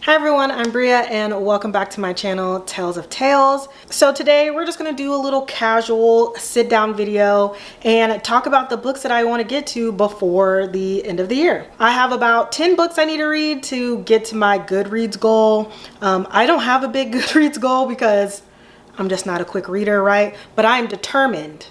Hi everyone, I'm Bria and welcome back to my channel, Tales of Tales. So today we're just gonna do a little casual sit down video and talk about the books that I wanna get to before the end of the year. I have about 10 books I need to read to get to my Goodreads goal. I don't have a big Goodreads goal because I'm just not a quick reader, right? But I am determined.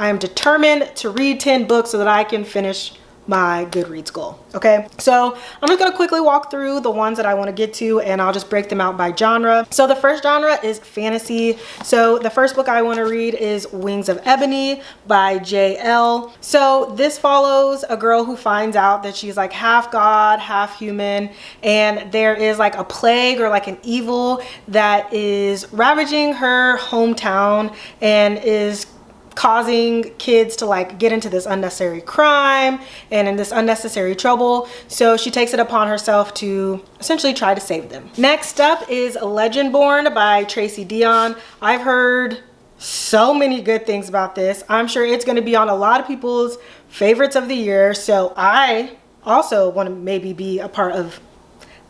I am determined to read 10 books so that I can finish my Goodreads goal. Okay, so I'm just gonna quickly walk through the ones that I want to get to and I'll just break them out by genre. So the first genre is fantasy. So the first book I want to read is Wings of Ebony by J.L. So this follows a girl who finds out that she's like half god, half human, and there is like a plague or like an evil that is ravaging her hometown and is causing kids to like get into this unnecessary crime and in this unnecessary trouble. So she takes it upon herself to essentially try to save them. Next up is Legendborn by Tracy Deonn. I've heard so many good things about this. I'm sure it's going to be on a lot of people's favorites of the year. So I also want to maybe be a part of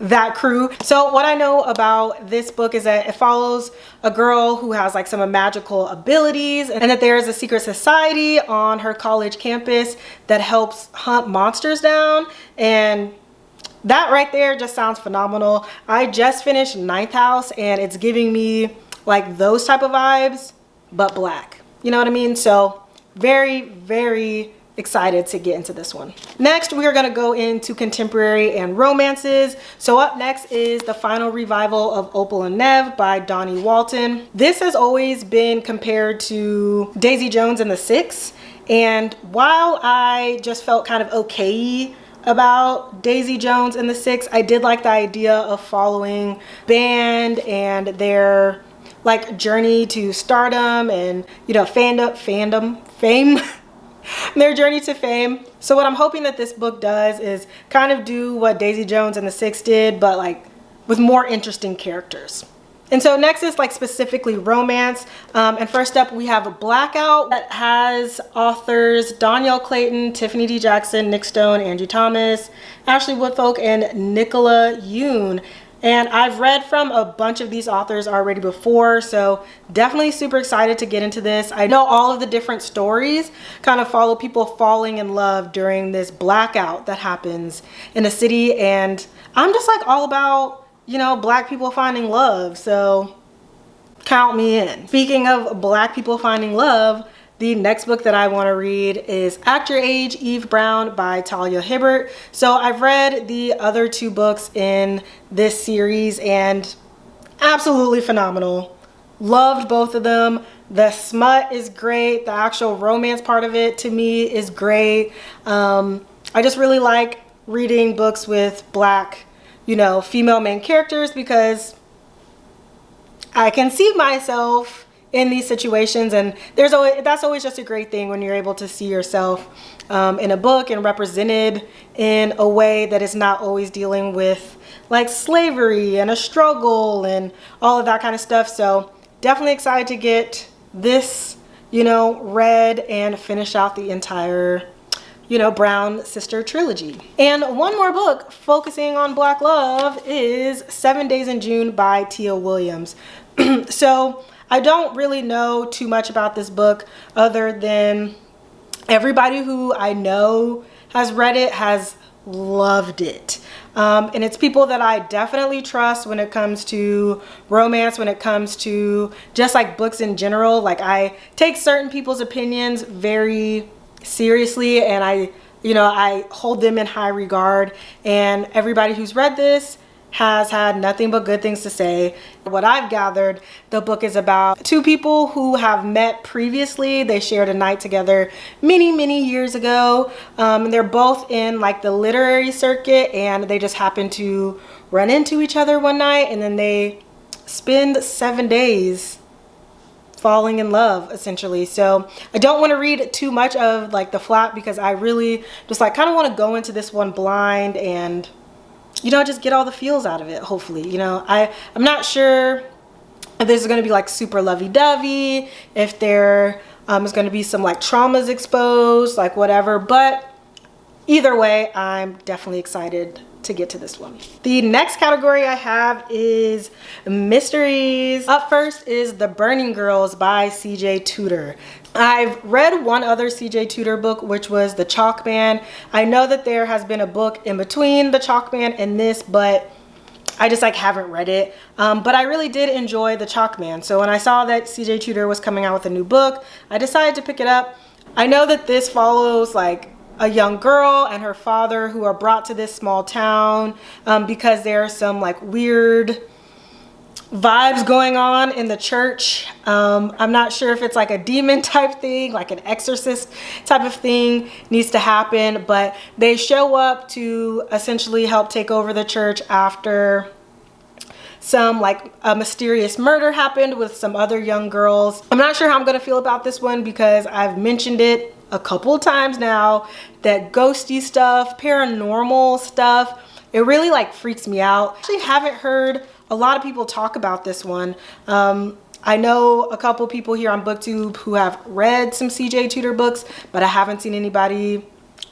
that crew. So what I know about this book is that it follows a girl who has like some magical abilities and that there is a secret society on her college campus that helps hunt monsters down, and that right there just sounds phenomenal. I just finished Ninth House and it's giving me like those type of vibes but black, you know what I mean? So very excited to get into this one. Next, we are going to go into contemporary and romances. So up next is The Final Revival of Opal and Nev by Donnie Walton. This has always been compared to Daisy Jones and the Six, and while I just felt kind of okay about Daisy Jones and the Six, I did like the idea of following band and their like journey to stardom and, you know, fame their journey to fame. So what I'm hoping that this book does is kind of do what Daisy Jones and the Six did, but like with more interesting characters. And so next is like specifically romance. And first up we have Blackout that has authors Danielle Clayton, Tiffany D. Jackson, Nick Stone, Angie Thomas, Ashley Woodfolk, and Nicola Yoon. And I've read from a bunch of these authors already before, so definitely super excited to get into this. I know all of the different stories kind of follow people falling in love during this blackout that happens in a city, and I'm just like all about, you know, black people finding love, so count me in. Speaking of black people finding love, the next book that I want to read is Act Your Age, Eve Brown by Talia Hibbert. So I've read the other two books in this series and absolutely phenomenal. Loved both of them. The smut is great. The actual romance part of it to me is great. I just really like reading books with black, you know, female main characters because I can see myself in these situations, and that's always just a great thing when you're able to see yourself in a book and represented in a way that is not always dealing with like slavery and a struggle and all of that kind of stuff. So definitely excited to get this, you know, read and finish out the entire, you know, Brown sister trilogy. And one more book focusing on black love is 7 Days in June by Tia Williams. So I don't really know too much about this book other than everybody who I know has read it has loved it. And it's people that I definitely trust when it comes to romance, when it comes to just like books in general. Like I take certain people's opinions very seriously and I hold them in high regard, and everybody who's read this has had nothing but good things to say. What I've gathered, the book is about two people who have met previously. They shared a night together many years ago. And they're both in like the literary circuit, and they just happen to run into each other one night, and then they spend 7 days falling in love essentially. So I don't want to read too much of like the plot because I really just like kind of want to go into this one blind and, you know, just get all the feels out of it, hopefully. You know, I'm not sure if this is going to be like super lovey-dovey, if there is going to be some like traumas exposed, like whatever, but either way, I'm definitely excited to get to this one. The next category I have is mysteries. Up first is The Burning Girls by CJ Tudor. I've read one other CJ Tudor book, which was The Chalk Man. I know that there has been a book in between The Chalk Man and this, but I just like haven't read it. But I really did enjoy The Chalk Man. So when I saw that CJ Tudor was coming out with a new book, I decided to pick it up. I know that this follows like a young girl and her father who are brought to this small town because there are some like weird vibes going on in the church. I'm not sure if it's like a demon type thing, like an exorcist type of thing needs to happen, but they show up to essentially help take over the church after some like a mysterious murder happened with some other young girls. I'm not sure how I'm gonna feel about this one because I've mentioned it a couple of times now that ghosty stuff, paranormal stuff, it really like freaks me out. I actually haven't heard a lot of people talk about this one. I know a couple people here on BookTube who have read some CJ Tudor books, but I haven't seen anybody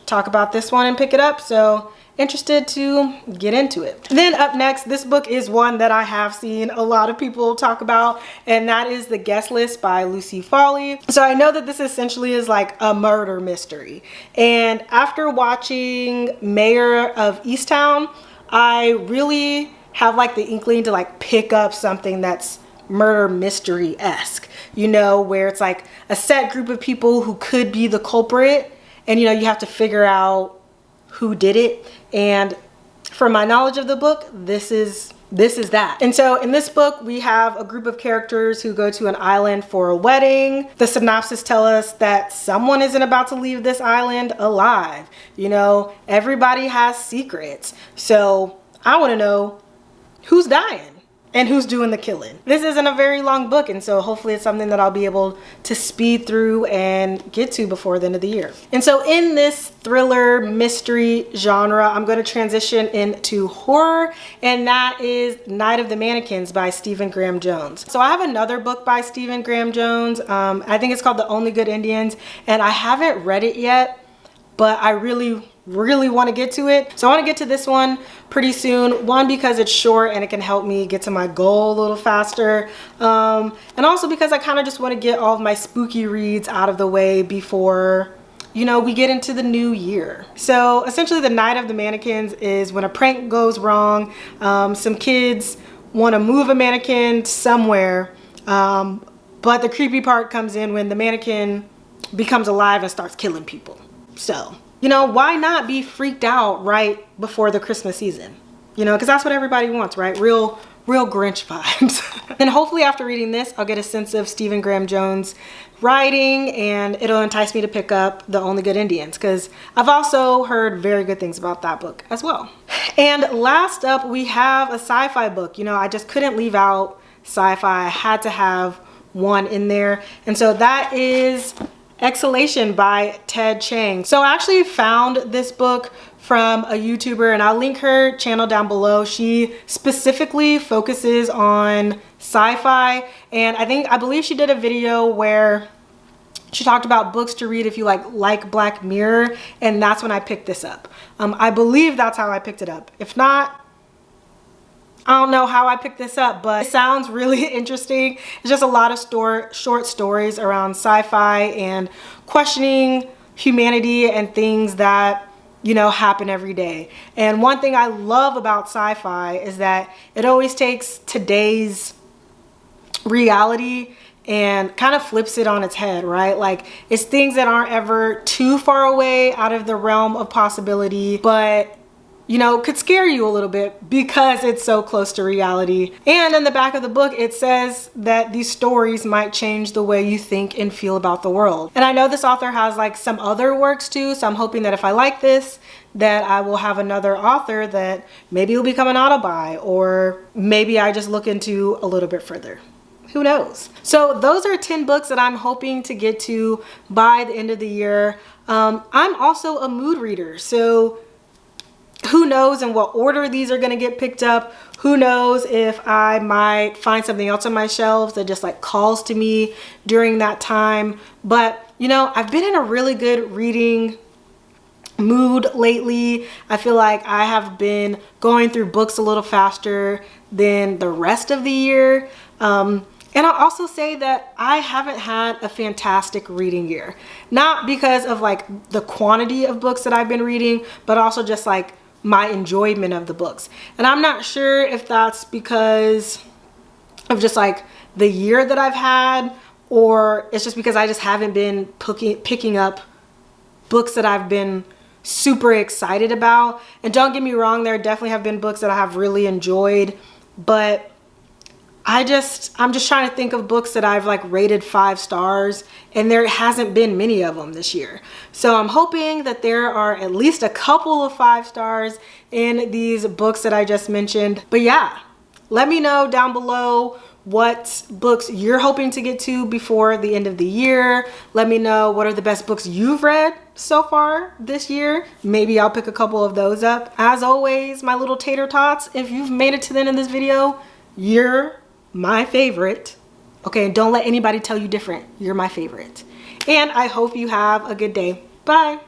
talk about this one and pick it up. So interested to get into it. Then up next, this book is one that I have seen a lot of people talk about, and that is The Guest List by Lucy Foley. So I know that this essentially is like a murder mystery. And after watching Mayor of Easttown, I really have like the inkling to like pick up something that's murder mystery-esque, you know, where it's like a set group of people who could be the culprit, and you know, you have to figure out who did it. And from my knowledge of the book, this is that. And so in this book, we have a group of characters who go to an island for a wedding. The synopsis tell us that someone isn't about to leave this island alive. You know, everybody has secrets. So I want to know who's dying and who's doing the killing. This isn't a very long book, and so hopefully it's something that I'll be able to speed through and get to before the end of the year. And so in this thriller mystery genre, I'm going to transition into horror, and that is Night of the Mannequins by Stephen Graham Jones. So I have another book by Stephen Graham Jones. I think it's called The Only Good Indians, and I haven't read it yet, but I really want to get to it. So I want to get to this one pretty soon. One, because it's short and it can help me get to my goal a little faster. And also because I kind of just want to get all of my spooky reads out of the way before, you know, we get into the new year. So essentially the Night of the Mannequins is when a prank goes wrong. Some kids want to move a mannequin somewhere. But the creepy part comes in when the mannequin becomes alive and starts killing people. So, you know, why not be freaked out right before the Christmas season? You know, because that's what everybody wants, right? Real Grinch vibes. And hopefully after reading this, I'll get a sense of Stephen Graham Jones' writing, and it'll entice me to pick up The Only Good Indians, because I've also heard very good things about that book as well. And last up, we have a sci-fi book. You know, I just couldn't leave out sci-fi. I had to have one in there. And so that is Exhalation by Ted Chiang. So I actually found this book from a YouTuber, and I'll link her channel down below. She specifically focuses on sci-fi, and I believe she did a video where she talked about books to read if you like Black Mirror, and that's when I picked this up. I believe that's how I picked it up. If not, I don't know how I picked this up, but it sounds really interesting. It's just a lot of short stories around sci-fi and questioning humanity and things that, you know, happen every day. And one thing I love about sci-fi is that it always takes today's reality and kind of flips it on its head, right? Like, it's things that aren't ever too far away out of the realm of possibility, but you know, could scare you a little bit because it's so close to reality. And in the back of the book, it says that these stories might change the way you think and feel about the world. And I know this author has like some other works too, so I'm hoping that if I like this, that I will have another author that maybe will become an auto-buy, or maybe I just look into a little bit further. Who knows? So those are 10 books that I'm hoping to get to by the end of the year. I'm also a mood reader, so who knows in what order these are going to get picked up. Who knows if I might find something else on my shelves that just like calls to me during that time. But you know, I've been in a really good reading mood lately. I feel like I have been going through books a little faster than the rest of the year. And I'll also say that I haven't had a fantastic reading year. Not because of like the quantity of books that I've been reading, but also just like my enjoyment of the books. And I'm not sure if that's because of just like the year that I've had, or it's just because I just haven't been picking up books that I've been super excited about. And don't get me wrong, there definitely have been books that I have really enjoyed, but I'm just trying to think of books that I've like rated 5 stars, and there hasn't been many of them this year. So I'm hoping that there are at least a couple of 5 stars in these books that I just mentioned. But yeah, let me know down below what books you're hoping to get to before the end of the year. Let me know what are the best books you've read so far this year. Maybe I'll pick a couple of those up. As always, my little tater tots, if you've made it to the end of this video, you're my favorite. Okay, and don't let anybody tell you different. You're my favorite. And I hope you have a good day. Bye.